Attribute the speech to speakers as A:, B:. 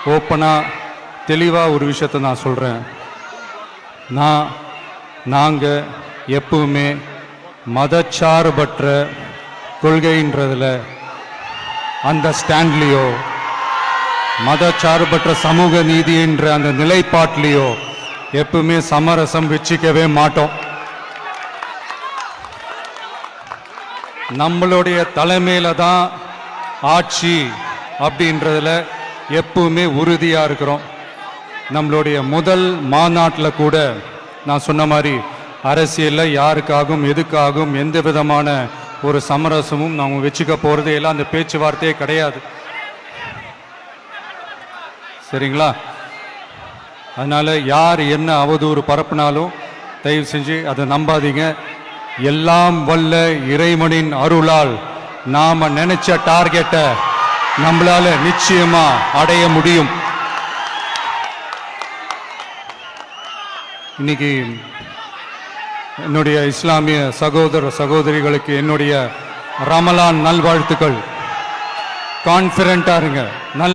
A: ஓப்பனாக தெளிவாக ஒரு விஷயத்தை நான் சொல்கிறேன். நாங்கள் எப்பவுமே மதச்சார்பற்ற கொள்கைன்றதில் அந்த ஸ்டாண்ட்லேயோ மதச்சார்பற்ற சமூக நீதி என்ற அந்த நிலைப்பாட்டிலேயோ எப்பவுமே சமரசம் வச்சுக்கவே மாட்டோம். நம்மளுடைய தலைமையில தான் ஆட்சி அப்படின்றதுல எப்பவுமே உறுதியாக இருக்கிறோம். நம்மளுடைய முதல் மாநாட்டில் கூட நான் சொன்ன மாதிரி அரசியலில் யாருக்காகவும் எதுக்காகவும் எந்த விதமான ஒரு சமரசமும் நாம் வச்சுக்க போகிறதே இல்லை. அந்த பேச்சுவார்த்தையே கிடையாது. சரிங்களா? அதனால் யார் என்ன அவதூறு பரப்புனாலும் தயவு செஞ்சு அதை நம்பாதீங்க. எல்லாம் வல்ல இறைவனின் அருளால் நாம் நினைச்ச டார்கெட்டை நம்மளால நிச்சயமா அடைய முடியும். இன்னைக்கு என்னுடைய இஸ்லாமிய சகோதர சகோதரிகளுக்கு என்னுடைய ரமலான் நல்வாழ்த்துக்கள். கான்ஃபிடென்ட்டா இருங்க.